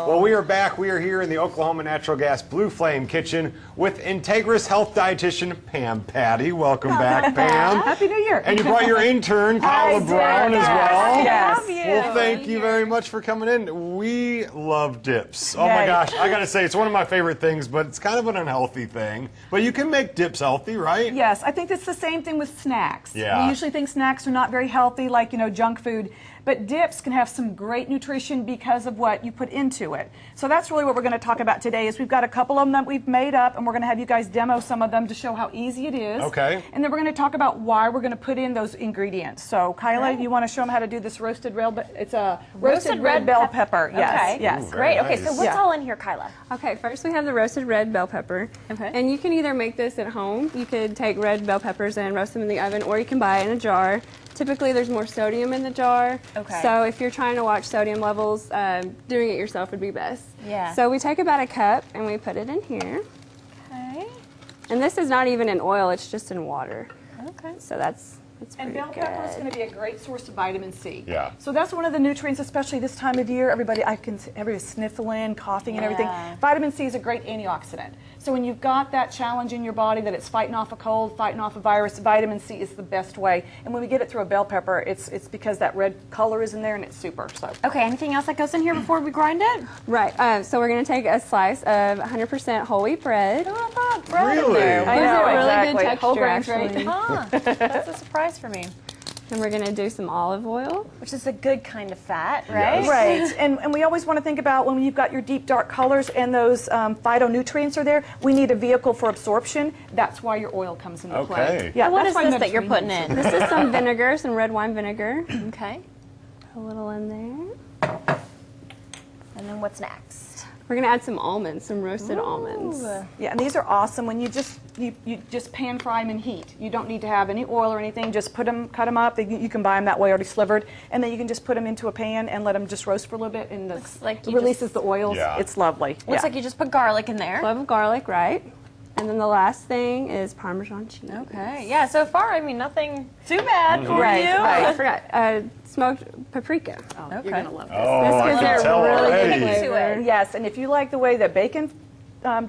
Well, we are back. We are here in the Oklahoma Natural Gas Blue Flame Kitchen with Integris health dietitian Pam Patty. Welcome back, Pam. Happy New Year. And you brought your intern, Kyla Brown, as well. Yes. Well, thank you very much for coming in. We love dips. Oh my gosh, I gotta say, it's one of my favorite things, but it's kind of an unhealthy thing. But you can make dips healthy, right? Yes, I think it's the same thing with snacks. Yeah. We usually think snacks are not very healthy, like, junk food. But dips can have some great nutrition because of what you put into it. So that's really what we're going to talk about today. Is we've got a couple of them that we've made up, and we're going to have you guys demo some of them to show how easy it is. Okay. And then we're going to talk about why we're going to put in those ingredients. So Kyla, you want to show them how to do this roasted red? It's a roasted red bell pepper. Yes. Okay. Yes. Great. Nice. Okay. So what's all in here, Kyla? Okay, first we have the roasted red bell pepper. Okay. And you can either make this at home, you could take red bell peppers and roast them in the oven, or you can buy it in a jar. Typically there's more sodium in the jar. Okay. So if you're trying to watch sodium levels, doing it yourself would be best. Yeah. So we take about a cup and we put it in here. Okay. And this is not even in oil, it's just in water. Okay. So that's And pretty bell pepper is good. going to be a great source of vitamin C. Yeah. So that's one of the nutrients, especially this time of year. Everybody's sniffling, coughing, and everything. Yeah. Vitamin C is a great antioxidant. So when you've got that challenge in your body that it's fighting off a cold, fighting off a virus, vitamin C is the best way. And when we get it through a bell pepper, it's because that red color is in there and it's super. So. Okay. Anything else that goes in here before we grind it? Right, so we're going to take a slice of 100% whole wheat bread. Oh, I thought bread in Really? there. I Gives know, it really exactly. good Whole texture, grains, actually. Huh. That's a surprise for me. And we're going to do some olive oil. Which is a good kind of fat, right? Yes. Right, and we always want to think about when you've got your deep dark colors and those phytonutrients are there, we need a vehicle for absorption. That's why your oil comes into play. Okay. Yeah, So what that's is why this that you're putting Mediterranean- in? This is some vinegar, some red wine vinegar. Okay. A little in there. And then what's next? We're going to add some almonds, some roasted almonds. Yeah, and these are awesome when you just pan fry them in heat. You don't need to have any oil or anything. Just cut them up. You can buy them that way already slivered, and then you can just put them into a pan and let them just roast for a little bit, and Looks like it you releases the oils. Yeah. It's lovely. Looks like you just put garlic in there. Clove of garlic, right? And then the last thing is Parmesan cheese. Okay. Yeah. So far, I mean, nothing too bad for Right, you. right. I forgot, smoked paprika. Oh, Okay. You're gonna love this. Oh, This I gives can it tell really already. good to flavor. it. Yes, and if you like the way that bacon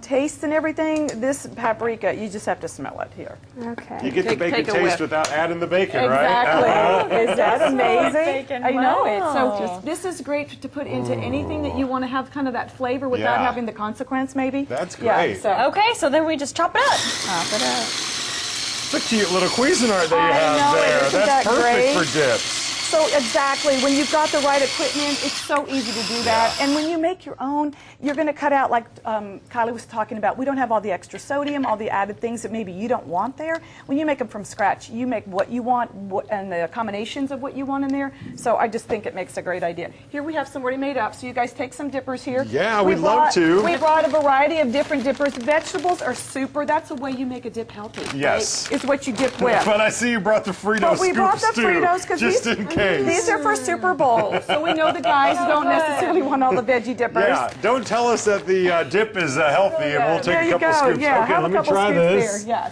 tastes and everything, this paprika, you just have to smell it here. Okay. You get the bacon take a taste whiff. without adding the bacon, right? Exactly. Is that amazing? bacon. I know it. Wow. So this is great to put into anything that you want to have kind of that flavor without Yeah. having the consequence, maybe. That's Yeah, great. so Okay. So then we just chop it up. chop it up. It's a cute little Cuisinart that you I have know it. there. Isn't That's that perfect great? for dips. So exactly, when you've got the right equipment, it's so easy to do that. Yeah. And when you make your own, you're going to cut out, like Kylie was talking about, we don't have all the extra sodium, all the added things that maybe you don't want there. When you make them from scratch, you make what you want and the combinations of what you want in there. So I just think it makes a great idea. Here we have some already made up, so you guys take some dippers here. Yeah, we'd love to. We brought a variety of different dippers. Vegetables are super. That's the way you make a dip healthy. Yes. Right? Is what you dip with. But I see you brought the Frito But we brought scoops the too, Fritos because just in case. these are for Super Bowl, so we know the guys don't necessarily want all the veggie dippers. Yeah, don't tell us that the dip is healthy, and we'll There take you a couple go. scoops. Yeah, Okay, have let a me couple try scoops this. there. Yes.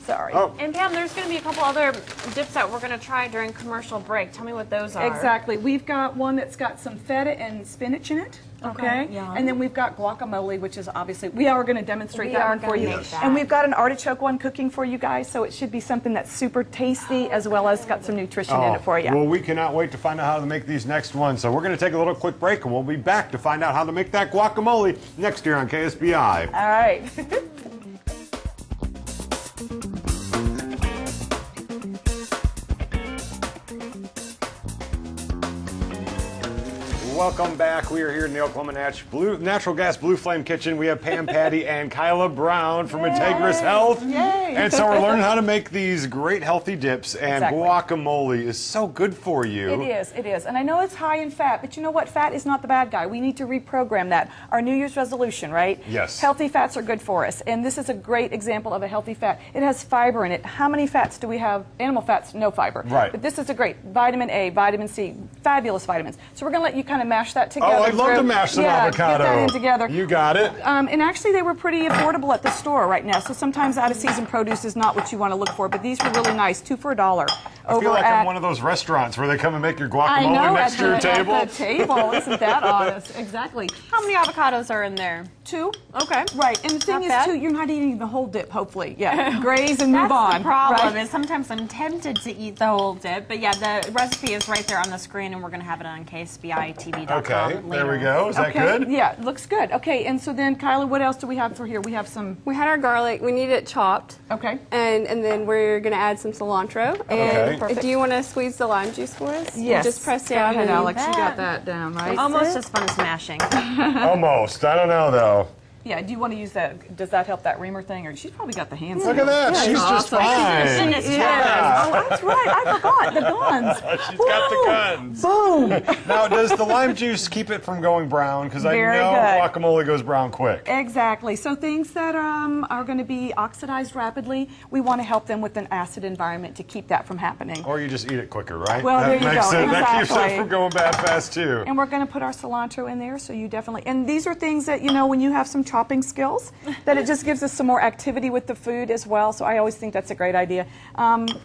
Sorry. Oh, And Pam, there's going to be a couple other dips that we're going to try during commercial break. Tell me what those are. Exactly. We've got one that's got some feta and spinach in it. Okay. yum. And then we've got guacamole, which is obviously we are going to demonstrate We that are one for gonna you. make that. And we've got an artichoke one cooking for you guys, so it should be something that's super tasty as well as got some nutrition in it for you. Well, we cannot wait to find out how to make these next ones. So we're going to take a little quick break, and we'll be back to find out how to make that guacamole next year on KSBI. All right. Welcome back. We are here in the Oklahoma Natural Gas Blue Flame Kitchen. We have Pam Patty and Kyla Brown from Integris Health. Yay. And so we're learning how to make these great healthy dips, and Exactly. guacamole is so good for you. It is. And I know it's high in fat, but you know what? Fat is not the bad guy. We need to reprogram that. Our New Year's resolution, right? Yes. Healthy fats are good for us. And this is a great example of a healthy fat. It has fiber in it. How many fats do we have? Animal fats, no fiber. Right. But this is a great vitamin A, vitamin C, fabulous vitamins. So we're going to let you kind of mash that together. Oh, I'd love to mash some avocado. Get that in together. You got it. And actually, they were pretty affordable at the store right now. So sometimes out-of-season produce is not what you want to look for, but these were really nice, 2 for $1. I feel like I'm one of those restaurants where they come and make your guacamole next to your table. At the table. Isn't that honest? Exactly. How many avocados are in there? 2. Okay. Right. And the thing is, bad. too, you're not eating the whole dip, hopefully. Yeah. Graze and move on. That's the problem right? is sometimes I'm tempted to eat the whole dip, but yeah, the recipe is right there on the screen, and we're going to have it on ksbitv.com Okay, later. there we go. Is that good? Yeah, it looks good. Okay, and so then, Kyla, what else do we have for here? We have some... We had our garlic. We need it chopped. Okay. And then we're going to add some cilantro. And Okay. do you want to squeeze the lime juice for us? Yes. You just press Go down. ahead, and Alex. You got that down, right? Almost as fun as mashing. Almost. I don't know, though. Yeah, do you want to use that? Does that help that reamer thing? Or she's probably got the hands. Look at that. She's just fine. Yeah. Oh, that's right. I forgot the guns. She's got the guns. Boom. Now, does the lime juice keep it from going brown? Because I Very know good. guacamole goes brown quick. Exactly. So things that are going to be oxidized rapidly, we want to help them with an acid environment to keep that from happening. Or you just eat it quicker, right? Well, that there you makes go. sense. That keeps it Exactly. from going bad fast, too. And we're going to put our cilantro in there, so you definitely... And these are things that, you know, when you have some chopping skills, that it just gives us some more activity with the food as well, so I always think that's a great idea.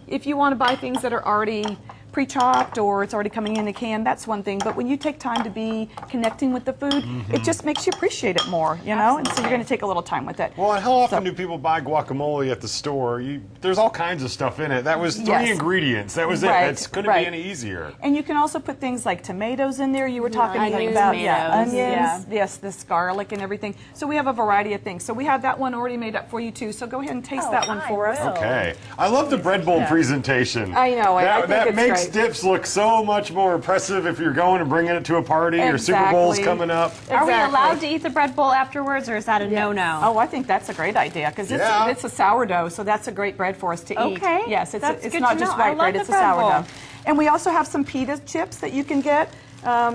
If you want to buy things that are already pre-chopped or it's already coming in a can, that's one thing. But when you take time to be connecting with the food, it just makes you appreciate it more, you know? And so you're going to take a little time with it. Well, and how often do people buy guacamole at the store? There's all kinds of stuff in it. That was 3 Yes. ingredients. That was Right, it. It's couldn't right. be any easier. And you can also put things like tomatoes in there. You were talking onions, about tomatoes, onions, yes, this garlic and everything. So we have a variety of things. So we have that one already made up for you too. So go ahead and taste that one for us. Okay. I love the bread bowl presentation. I know, I think that it's makes great. dips look so much more impressive if you're going and bringing it to a party or Super Bowl's Exactly. coming up. Are we Exactly. allowed to eat the bread bowl afterwards, or is that a no-no? Oh, I think that's a great idea because Yeah. it's a sourdough, so that's a great bread for us to eat. Okay. Yes, it's That's it's good not to just know. I white love bread; the it's a bread bowl. sourdough. And we also have some pita chips that you can get.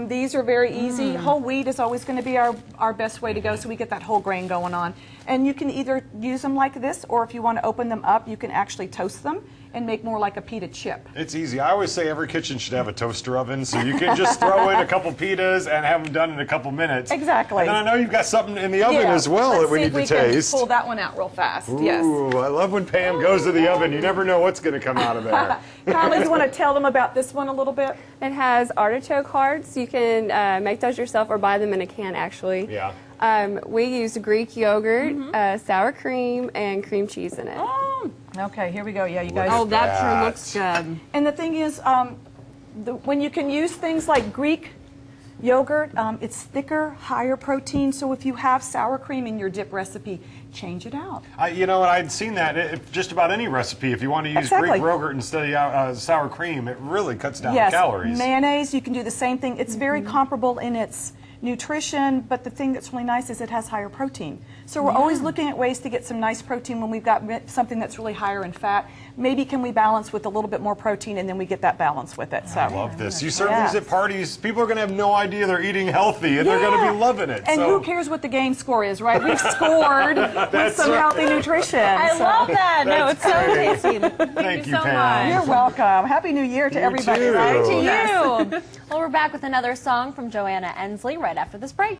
These are very easy. Whole wheat is always going to be our best way to go, so we get that whole grain going on. And you can either use them like this, or if you want to open them up, you can actually toast them and make more like a pita chip. It's easy. I always say every kitchen should have a toaster oven, so you can just throw in a couple pitas and have them done in a couple minutes. Exactly. And then I know you've got something in the oven as well Let's that we see need if we to can taste. pull that one out real fast. Yes. Ooh, I love when Pam goes to the oven. You never know what's going to come out of there. Kylie, you want to tell them about this one a little bit? It has artichoke hearts. You can make those yourself or buy them in a can, actually. Yeah. We use Greek yogurt, sour cream, and cream cheese in it. Okay, here we go. Yeah, you guys. Oh, that that. sure looks good. And the thing is, when you can use things like Greek yogurt, it's thicker, higher protein. So if you have sour cream in your dip recipe, change it out. You know what? I'd seen that. Just about any recipe, if you want to use Exactly. Greek yogurt instead of sour cream, it really cuts down Yes, calories. mayonnaise, you can do the same thing. It's very comparable in its nutrition, but the thing that's really nice is it has higher protein. So we're always looking at ways to get some nice protein when we've got something that's really higher in fat. Maybe can we balance with a little bit more protein, and then we get that balance with it. So I love this. You serve Yeah. these at parties, people are going to have no idea they're eating healthy, and they're going to be loving it. And so. who cares what the game score is, right? We've scored with some right. healthy nutrition. I so. love that. No, it's so great. tasty. Thank you, so Pam. You're welcome. Happy New Year to everybody. too. Right? To Yes. you. Well, we're back with another song from Joanna Ensley right after this break.